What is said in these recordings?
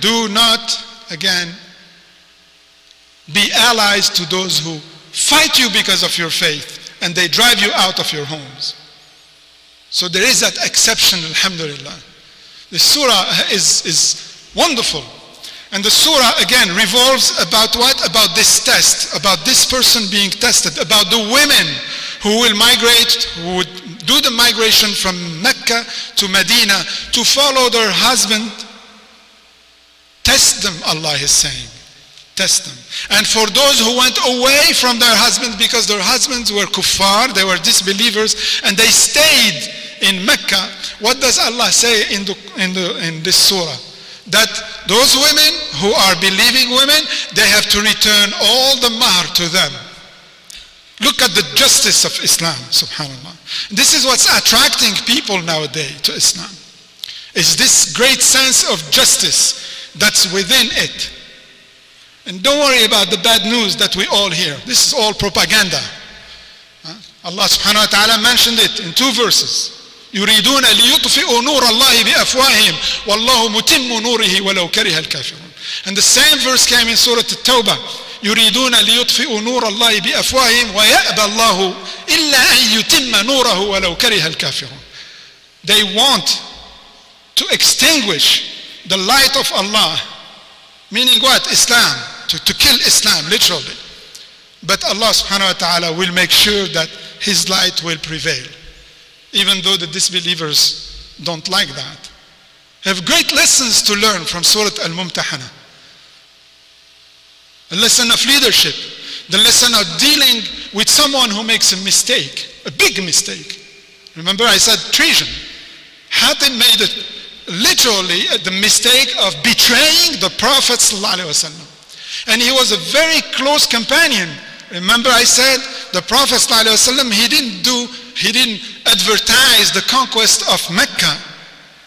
do not, again, be allies to those who fight you because of your faith and they drive you out of your homes. So there is that exception, alhamdulillah. The surah is wonderful. And the surah, again, revolves about what? About this test, about this person being tested, about the women who will migrate, who would do the migration from Mecca to Medina to follow their husband. Test them, Allah is saying. Test them. And for those who went away from their husbands because their husbands were kuffar, they were disbelievers, and they stayed in Mecca, what does Allah say in this surah? That those women who are believing women, they have to return all the mahr to them. Look at the justice of Islam, subhanAllah. This is what's attracting people nowadays to Islam. Is this great sense of justice that's within it. And don't worry about the bad news that we all hear. This is all propaganda. Allah subhanahu wa ta'ala mentioned it in 2 verses. يريدون ليطفئوا نور الله بأفواههم والله متم نوره ولو كره الكافرون. And the same verse came in Surah At-Tawbah. يريدون ليطفئوا نور الله بأفواههم ويأبى الله إلا أن يتم نوره ولو كره الكافرون. They want to extinguish the light of Allah, meaning what? Islam, to kill Islam, literally. But Allah subhanahu wa ta'ala will make sure that His light will prevail, even though the disbelievers don't like that. Have great lessons to learn from Surah Al-Mumtahana. A lesson of leadership, the lesson of dealing with someone who makes a mistake, a big mistake. Remember I said treason. Hatib made it literally the mistake of betraying the Prophet ﷺ. And he was a very close companion. Remember I said the Prophet ﷺ, he didn't advertise the conquest of Mecca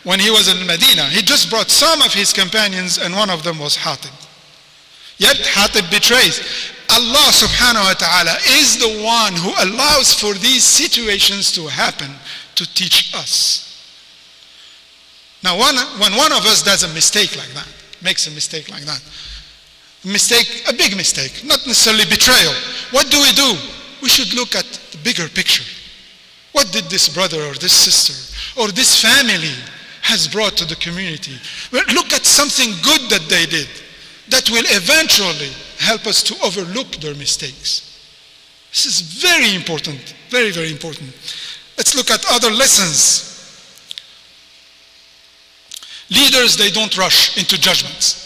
when he was in Medina. He just brought some of his companions, and one of them was Hatib. Yet Hatib betrays. Allah subhanahu wa ta'ala is the one who allows for these situations to happen to teach us. Now when one of us does a mistake like that, makes a mistake like that, a big mistake, not necessarily betrayal, what do? We should look at the bigger picture. What did this brother or this sister or this family has brought to the community? Well, look at something good that they did that will eventually help us to overlook their mistakes. This is very important, very, very important. Let's look at other lessons. Leaders, they don't rush into judgments.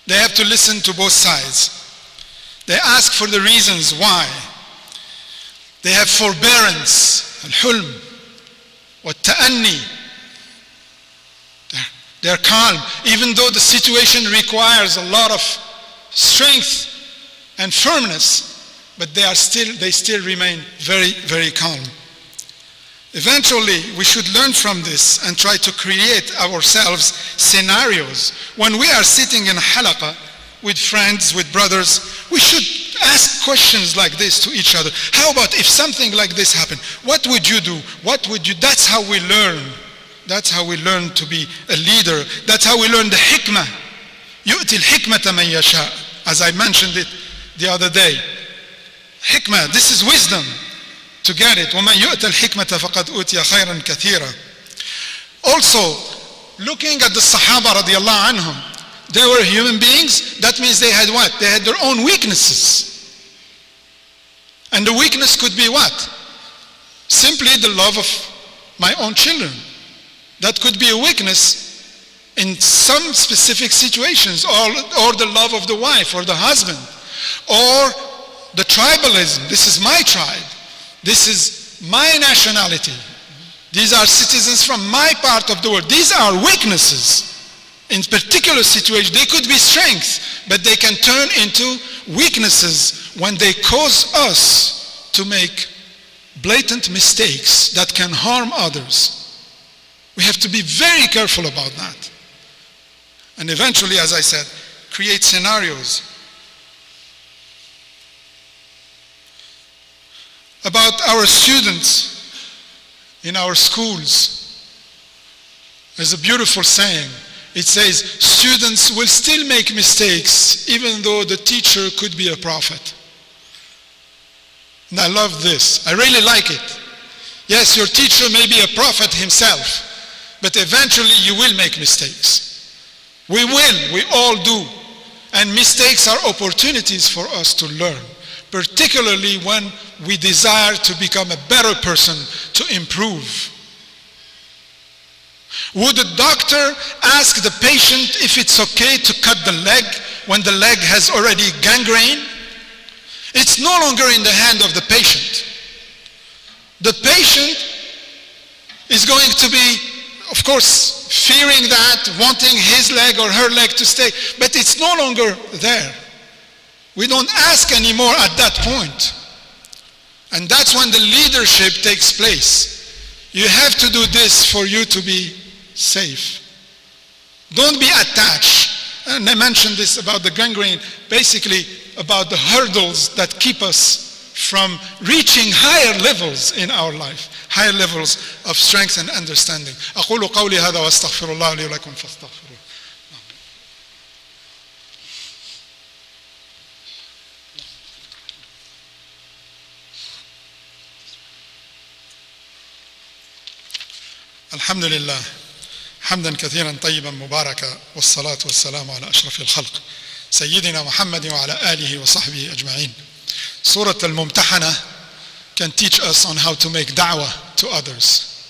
They have to listen to both sides. They ask for the reasons why. They have forbearance, al-hulm, wa-ta'anni. They're calm, even though the situation requires a lot of strength and firmness, but they still remain very, very calm. Eventually, we should learn from this and try to create ourselves scenarios. When we are sitting in a halaqah with friends, with brothers, we should ask questions like this to each other. How about if something like this happened? What would you do? What would you? That's how we learn. That's how we learn to be a leader. That's how we learn the hikmah. يُؤْتِ الْحِكْمَةَ مَنْ يَشَاءُ. As I mentioned it the other day. Hikmah, this is wisdom. To get it. وَمَنْ يُؤْتَ الْحِكْمَةَ فَقَدْ أُوتِيَ خَيْرًا كَثِيرًا. Also, looking at the Sahaba radiallahu anhum, they were human beings. That means they had what? They had their own weaknesses. And the weakness could be what? Simply the love of my own children. That could be a weakness in some specific situations, or the love of the wife or the husband, or the tribalism. This is my tribe. This is my nationality. These are citizens from my part of the world. These are weaknesses. In particular situations, they could be strengths, but they can turn into weaknesses when they cause us to make blatant mistakes that can harm others. We have to be very careful about that. And eventually, as I said, create scenarios. About our students in our schools. There's a beautiful saying. it says students will still make mistakes even though the teacher could be a prophet. And I love this. I really like it. Yes, your teacher may be a prophet himself, but eventually you will make mistakes. We all do. And mistakes are opportunities for us to learn, particularly when we desire to become a better person, to improve. Would a doctor ask the patient if it's okay to cut the leg when the leg has already gangrene? It's no longer in the hand of the patient. The patient is going to be, of course, fearing that, wanting his leg or her leg to stay, but it's no longer there. We don't ask anymore at that point. And that's when the leadership takes place. You have to do this for you to be safe. Don't be attached. And I mentioned this about the gangrene, basically about the hurdles that keep us from reaching higher levels in our life, higher levels of strength and understanding. أقول قولي هذا وأستغفر الله لي ولكم فاستغفروه. الحمد لله حمدا كثيرا طيبا مباركا والصلاة والسلام على أشرف الخلق سيدنا محمد وعلى آله وصحبه أجمعين. Surah Al-Mumtahana can teach us on how to make da'wah to others.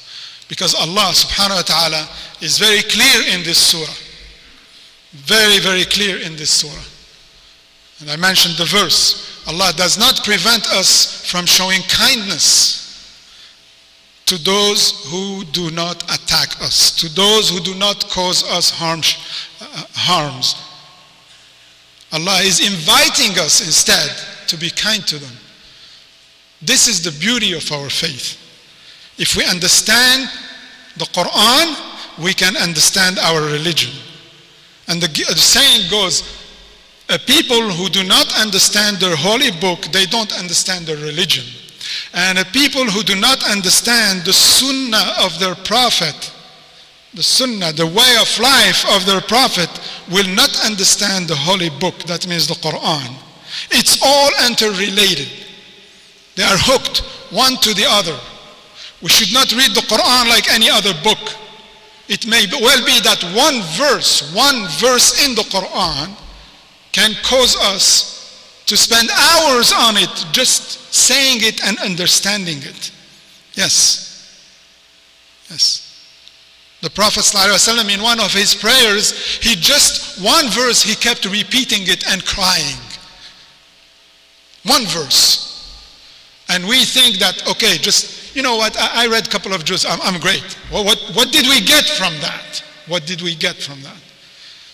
Because Allah subhanahu wa ta'ala is very clear in this surah. Very, very clear in this surah. And I mentioned the verse. Allah does not prevent us from showing kindness to those who do not attack us, to those who do not cause us harms. Allah is inviting us instead to be kind to them. This is the beauty of our faith. If we understand the Quran, we can understand our religion. And the saying goes, a people who do not understand their holy book, they don't understand their religion. And a people who do not understand the sunnah of their prophet, the sunnah, the way of life of their prophet, will not understand the holy book, that means the Quran. It's all interrelated. They are hooked one to the other. We should not read the Quran like any other book. It may well be that one verse in the Quran can cause us to spend hours on it, just saying it and understanding it. Yes. The Prophet ﷺ, in one of his prayers, one verse, he kept repeating it and crying. One verse. And we think that, okay, just, you know what, I read a couple of juz, I'm great. Well, what did we get from that? What did we get from that?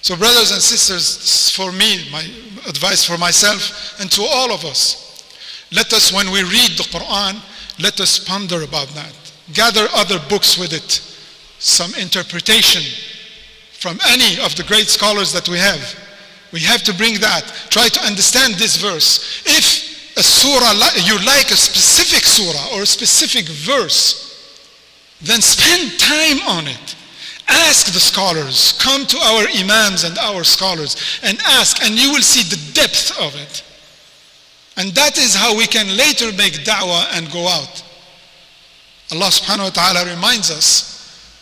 So brothers and sisters, for me, my advice for myself and to all of us, let us, when we read the Quran, let us ponder about that. Gather other books with it, some interpretation from any of the great scholars that we have. We have to bring that. Try to understand this verse. If a surah, you like a specific surah or a specific verse, then spend time on it. Ask the scholars. Come to our imams and our scholars and ask, and you will see the depth of it. And that is how we can later make da'wah and go out. Allah subhanahu wa ta'ala reminds us,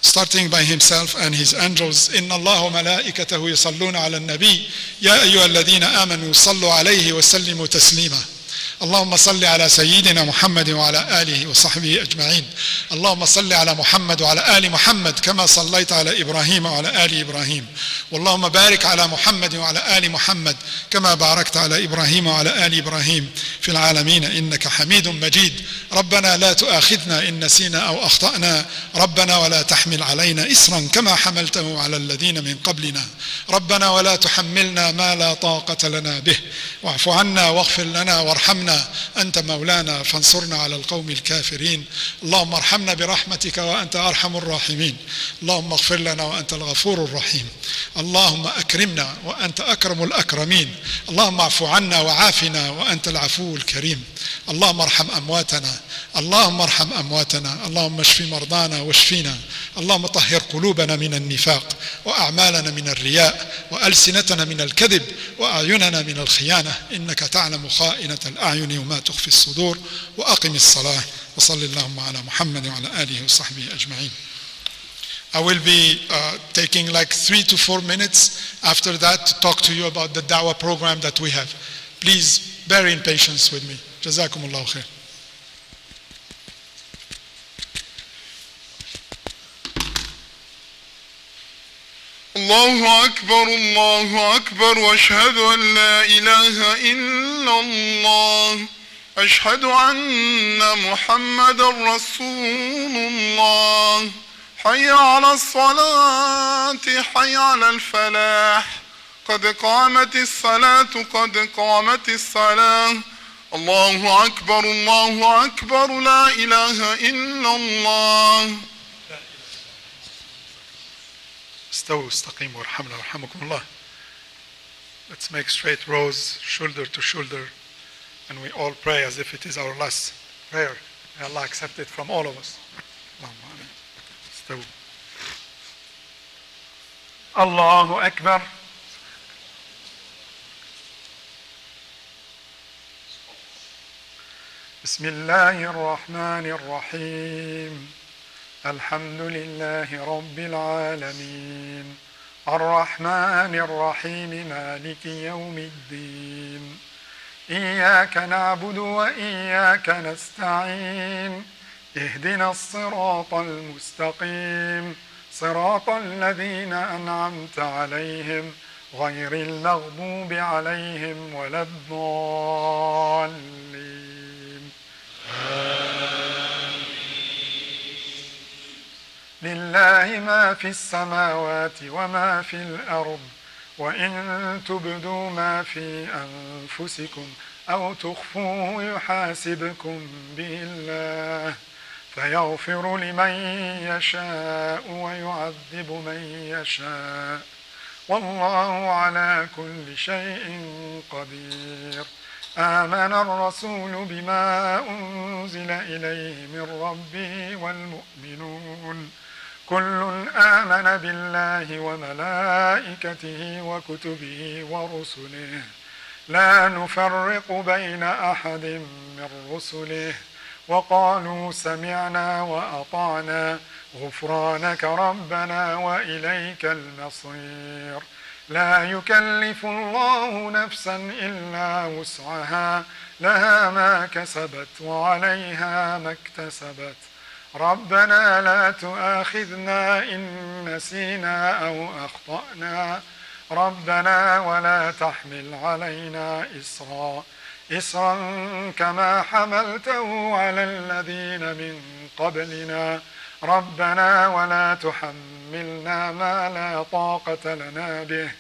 starting by himself and his angels, إِنَّ اللَّهَ وَمَلَائِكَتَهُ يُصَلُّونَ عَلَى النَّبِيِّ يَا أَيُّهَا الَّذِينَ آمَنُوا صَلُّوا عَلَيْهِ وَسَلِّمُوا تَسْلِيمًا اللهم صل على سيدنا محمد وعلى آله وصحبه أجمعين اللهم صل على محمد وعلى آل محمد كما صليت على إبراهيم وعلى آل إبراهيم واللهم بارك على محمد وعلى آل محمد كما باركت على إبراهيم وعلى آل إبراهيم في العالمين إنك حميد مجيد ربنا لا تؤاخذنا إن نسينا أو أخطأنا ربنا ولا تحمل علينا إصرا كما حملته على الذين من قبلنا ربنا ولا تحملنا ما لا طاقة لنا به واعف عنا واغفر لنا وارحمنا أنت مولانا فانصرنا على القوم الكافرين اللهم ارحمنا برحمتك وأنت أرحم الراحمين اللهم اغفر لنا وأنت الغفور الرحيم اللهم أكرمنا وأنت أكرم الأكرمين اللهم اعف عنا وعافنا وأنت العفو الكريم اللهم ارحم أمواتنا، اللهم ارحم أمواتنا، اللهم اشف مرضانا واشفينا، اللهم طهر قلوبنا من النفاق، وأعمالنا من الرياء، وألسنتنا من الكذب، وأعيننا من الخيانة، إنك تعلم خائنة الأعين وما تخفي الصدور. وأقم الصلاة وصل اللهم على محمد وعلى آله وصحبه أجمعين. I will be taking like 3 to 4 minutes after that to talk to you about the da'wah program that we have. Please bear in patience with me. جزاكم الله خير. الله أكبر الله أكبر وأشهد أن لا إله إلا الله أشهد أن محمد رسول الله حي على الصلاة حي على الفلاح قد قامت الصلاة قد قامت الصلاة الله أكبر الله أكبر لا إله إلا الله. استووا استقيموا وارحمنا وارحمكم الله. Let's make straight rows, shoulder to shoulder, and we all pray as if it is our last prayer. May Allah accept it from all of us. استووا. الله أكبر. بسم الله الرحمن الرحيم. الحمد لله رب العالمين الرحمن الرحيم مالك يوم الدين إياك نعبد وإياك نستعين اهدنا الصراط المستقيم صراط الذين أنعمت عليهم غير المغضوب عليهم ولا الضالين. لله ما في السماوات وما في الأرض وإن تبدوا ما في أنفسكم أو تخفوه يحاسبكم به الله فيغفر لمن يشاء ويعذب من يشاء والله على كل شيء قدير. آمن الرسول بما أنزل إليه من ربه والمؤمنون كل آمن بالله وملائكته وكتبه ورسله لا نفرق بين أحد من رسله وقالوا سمعنا وأطعنا غفرانك ربنا وإليك المصير. لا يكلف الله نفسا إلا وسعها لها ما كسبت وعليها ما اكتسبت ربنا لا تؤاخذنا إن نسينا أو أخطأنا ربنا ولا تحمل علينا إصرا كما حملته على الذين من قبلنا ربنا ولا تحملنا ما لا طاقة لنا به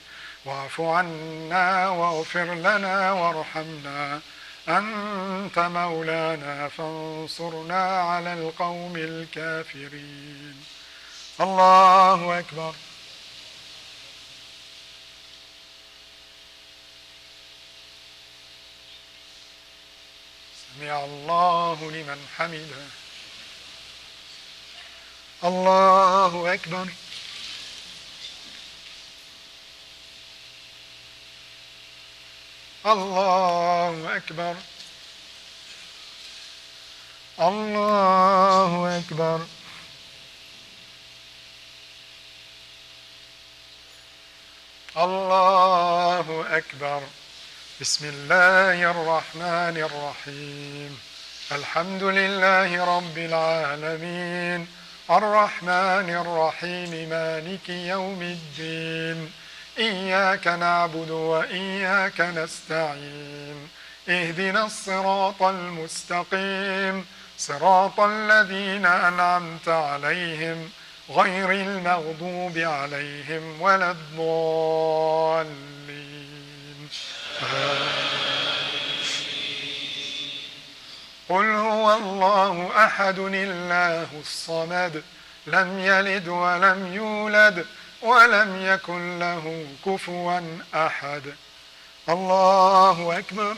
واعف عنا واغفر لنا وارحمنا أنت مولانا فانصرنا على القوم الكافرين. الله أكبر. سمع الله لمن حمده. الله أكبر. الله أكبر. الله أكبر. الله أكبر. بسم الله الرحمن الرحيم. الحمد لله رب العالمين الرحمن الرحيم مالك يوم الدين إياك نعبد وإياك نستعين اهدنا الصراط المستقيم صراط الذين أنعمت عليهم غير المغضوب عليهم ولا الضالين. قل هو الله أحد الله الصمد لم يلد ولم يولد ولم يكن له كفوا أحد. الله أكبر.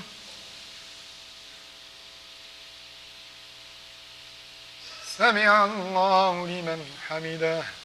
سمع الله لمن حمده